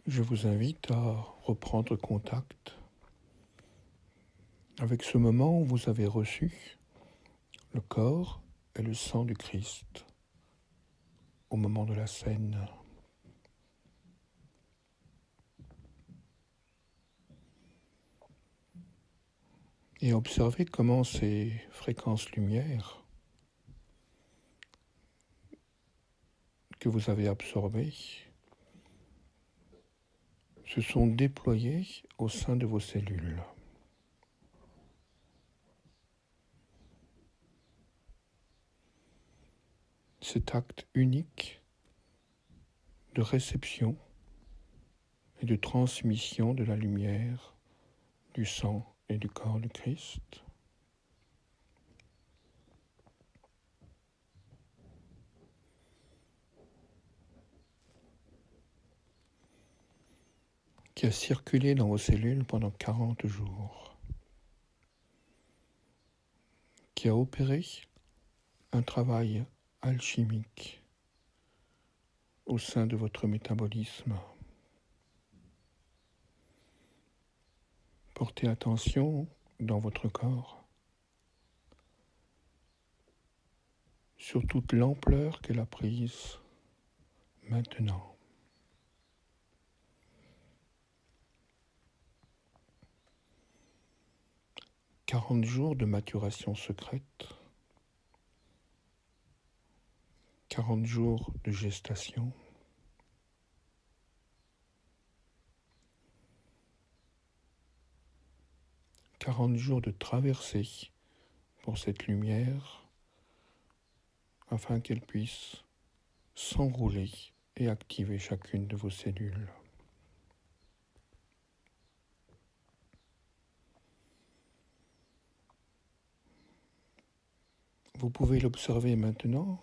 Je vous invite à reprendre contact avec ce moment où vous avez reçu le corps et le sang du Christ au moment de la scène. Et observez comment ces fréquences lumière que vous avez absorbées se sont déployées au sein de vos cellules. Cet acte unique de réception et de transmission de la lumière, du sang et du corps du Christ qui a circulé dans vos cellules pendant 40 jours, qui a opéré un travail alchimique au sein de votre métabolisme. Portez attention dans votre corps sur toute l'ampleur qu'elle a prise maintenant. 40 jours de maturation secrète, 40 jours de gestation, 40 jours de traversée pour cette lumière afin qu'elle puisse s'enrouler et activer chacune de vos cellules. Vous pouvez l'observer maintenant,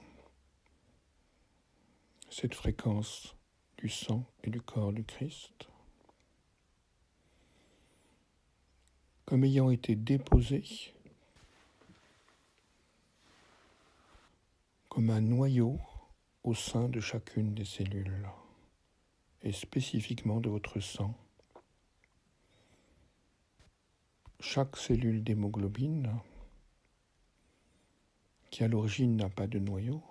cette fréquence du sang et du corps du Christ, comme ayant été déposée comme un noyau au sein de chacune des cellules, et spécifiquement de votre sang. Chaque cellule d'hémoglobine, qui à l'origine n'a pas de noyau,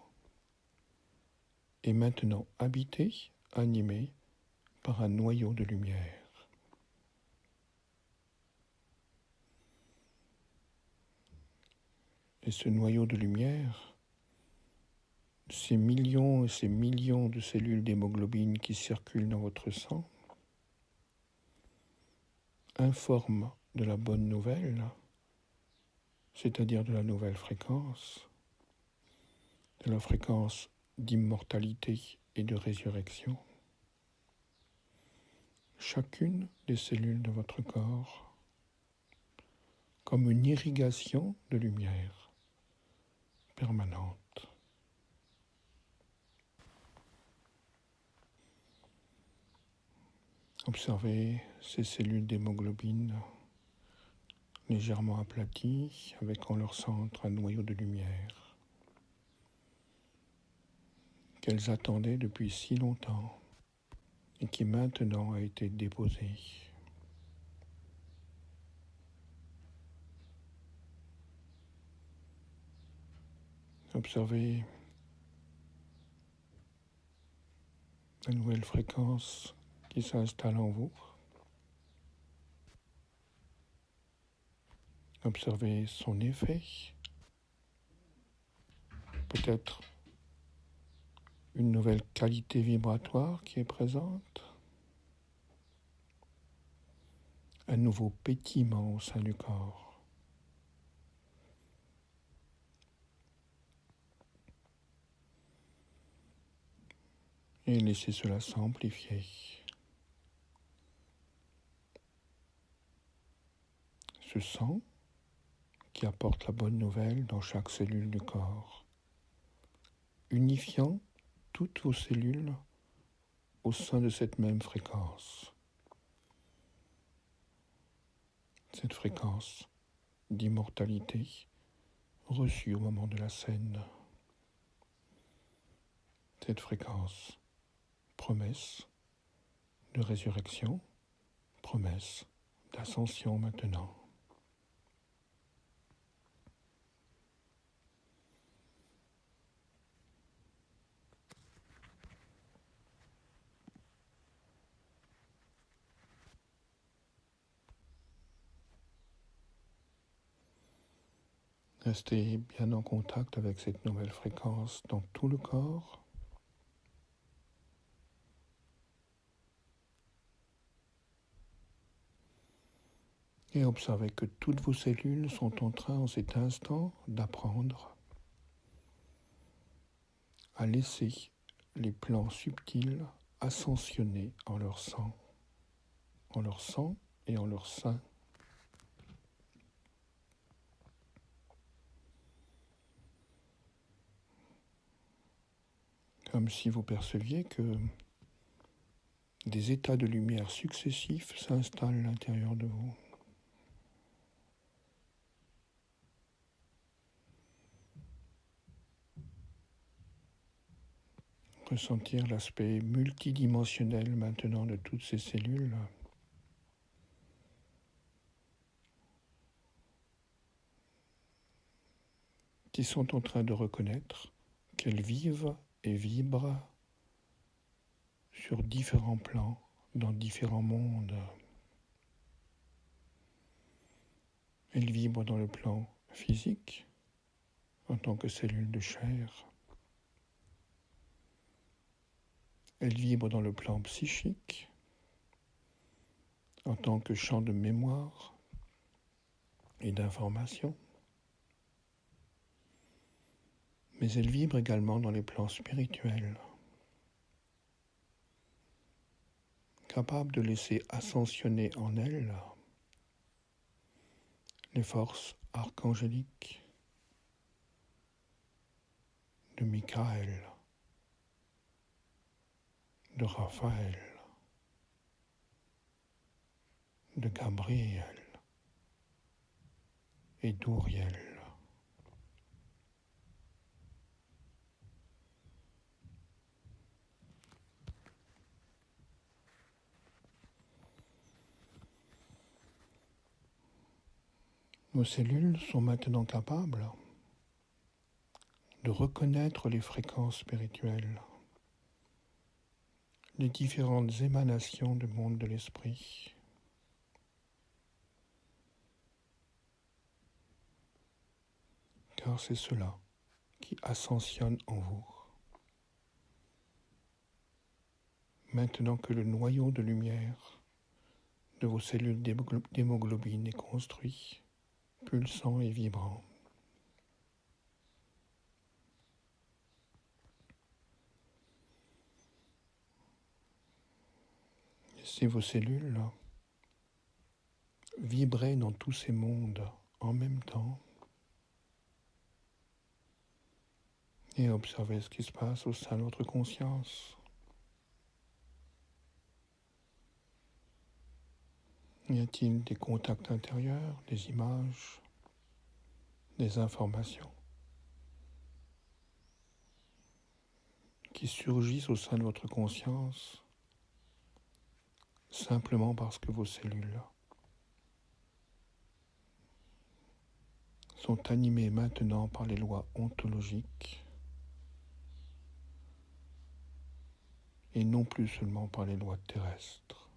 est maintenant habitée, animée par un noyau de lumière. Et ce noyau de lumière, ces millions et ces millions de cellules d'hémoglobine qui circulent dans votre sang, informent de la bonne nouvelle, c'est-à-dire de la nouvelle fréquence, de la fréquence d'immortalité et de résurrection. Chacune des cellules de votre corps comme une irrigation de lumière permanente. Observez ces cellules d'hémoglobine légèrement aplaties avec en leur centre un noyau de lumière qu'elles attendaient depuis si longtemps et qui maintenant a été déposé. Observez la nouvelle fréquence qui s'installe en vous. Observez son effet, peut-être une nouvelle qualité vibratoire qui est présente, un nouveau pétillement au sein du corps. Et laissez cela s'amplifier. Ce sang qui apporte la bonne nouvelle dans chaque cellule du corps, unifiant toutes vos cellules au sein de cette même fréquence. Cette fréquence d'immortalité reçue au moment de la scène. Cette fréquence promesse de résurrection, promesse d'ascension maintenant. Restez bien en contact avec cette nouvelle fréquence dans tout le corps. Et observez que toutes vos cellules sont en train en cet instant d'apprendre à laisser les plans subtils ascensionner en leur sang et en leur sein. Comme si vous perceviez que des états de lumière successifs s'installent à l'intérieur de vous. Ressentir l'aspect multidimensionnel maintenant de toutes ces cellules. Qui sont en train de reconnaître qu'elles vivent et vibrent sur différents plans, dans différents mondes. Elles vibrent dans le plan physique, en tant que cellules de chair. Elles vibrent dans le plan psychique, en tant que champ de mémoire et d'information. Mais elles vibrent également dans les plans spirituels, capables de laisser ascensionner en elles les forces archangéliques de Michael, de Raphaël, de Gabriel et d'Uriel. Nos cellules sont maintenant capables de reconnaître les fréquences spirituelles, les différentes émanations du monde de l'esprit. Car c'est cela qui ascensionne en vous. Maintenant que le noyau de lumière de vos cellules d'hémoglobine est construit, pulsant et vibrant. Laissez vos cellules vibrer dans tous ces mondes en même temps et observez ce qui se passe au sein de votre conscience. Y a-t-il des contacts intérieurs, des images, des informations qui surgissent au sein de votre conscience simplement parce que vos cellules sont animées maintenant par les lois ontologiques et non plus seulement par les lois terrestres.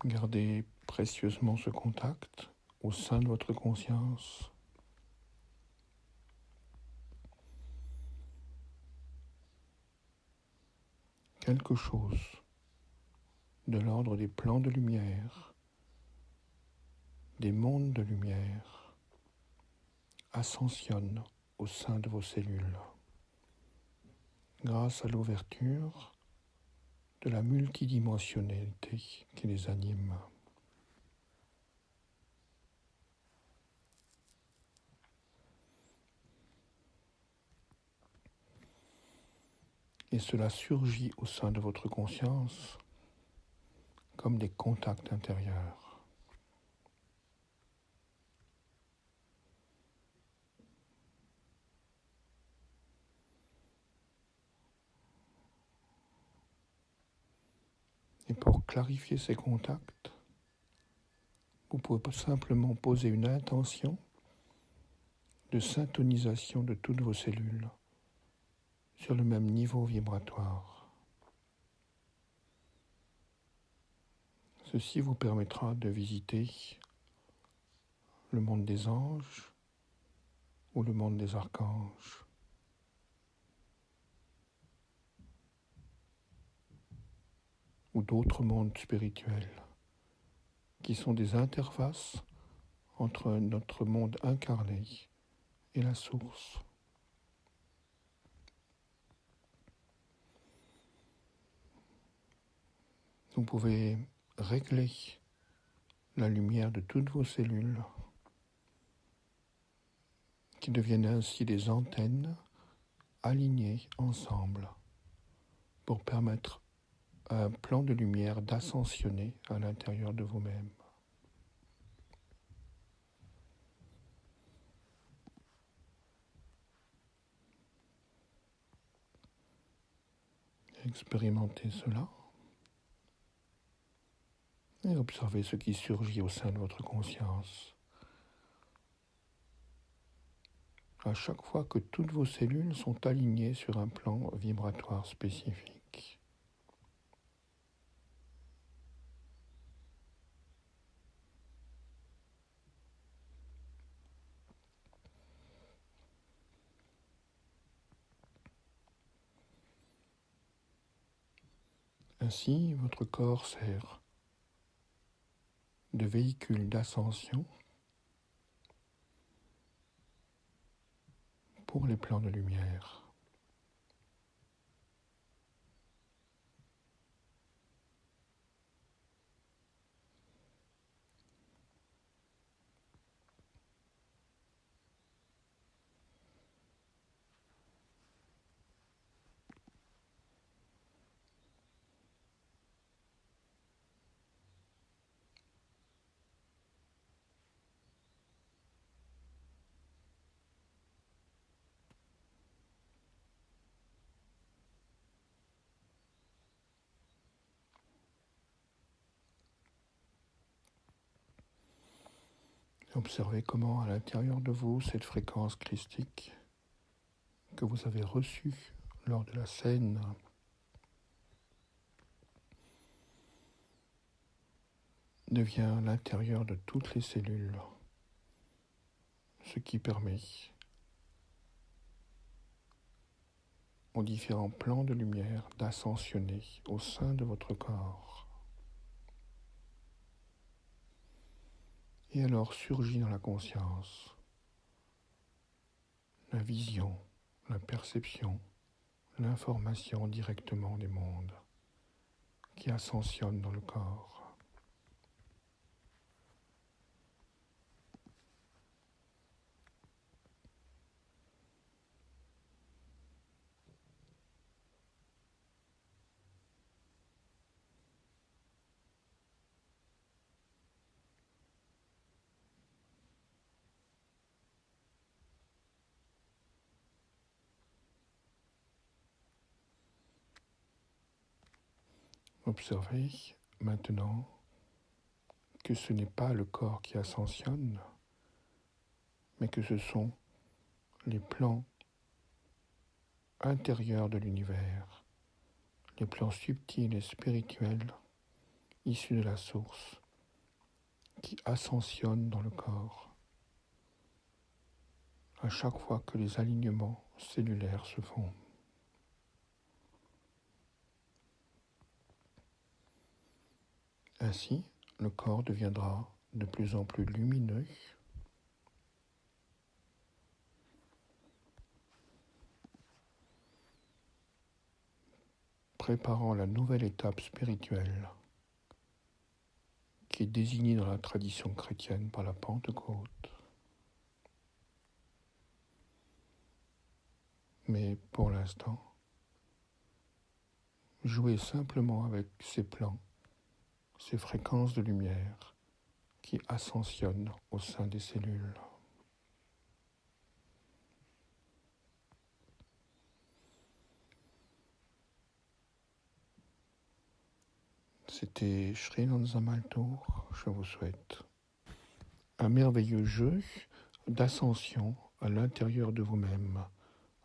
Gardez précieusement ce contact au sein de votre conscience. Quelque chose de l'ordre des plans de lumière, des mondes de lumière, ascensionne au sein de vos cellules grâce à l'ouverture de la multidimensionnalité qui les anime. Et cela surgit au sein de votre conscience comme des contacts intérieurs. Et pour clarifier ces contacts, vous pouvez simplement poser une intention de syntonisation de toutes vos cellules sur le même niveau vibratoire. Ceci vous permettra de visiter le monde des anges ou le monde des archanges. Ou d'autres mondes spirituels qui sont des interfaces entre notre monde incarné et la source. Vous pouvez régler la lumière de toutes vos cellules qui deviennent ainsi des antennes alignées ensemble pour permettre à un plan de lumière d'ascensionner à l'intérieur de vous-même. Expérimentez cela et observez ce qui surgit au sein de votre conscience. À chaque fois que toutes vos cellules sont alignées sur un plan vibratoire spécifique. Ainsi, votre corps sert de véhicule d'ascension pour les plans de lumière. Observez comment à l'intérieur de vous, cette fréquence christique que vous avez reçue lors de la scène devient l'intérieur de toutes les cellules, ce qui permet aux différents plans de lumière d'ascensionner au sein de votre corps. Et alors surgit dans la conscience la vision, la perception, l'information directement des mondes qui ascensionnent dans le corps. Observez maintenant que ce n'est pas le corps qui ascensionne, mais que ce sont les plans intérieurs de l'univers, les plans subtils et spirituels issus de la source, qui ascensionnent dans le corps à chaque fois que les alignements cellulaires se font. Ainsi, le corps deviendra de plus en plus lumineux, préparant la nouvelle étape spirituelle qui est désignée dans la tradition chrétienne par la Pentecôte. Mais pour l'instant, jouez simplement avec ces plans, ces fréquences de lumière qui ascensionnent au sein des cellules. C'était Sri Maltour. Je vous souhaite un merveilleux jeu d'ascension à l'intérieur de vous-même,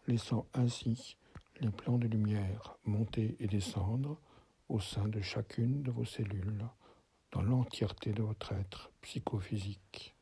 laissant ainsi les plans de lumière monter et descendre au sein de chacune de vos cellules, dans l'entièreté de votre être psychophysique.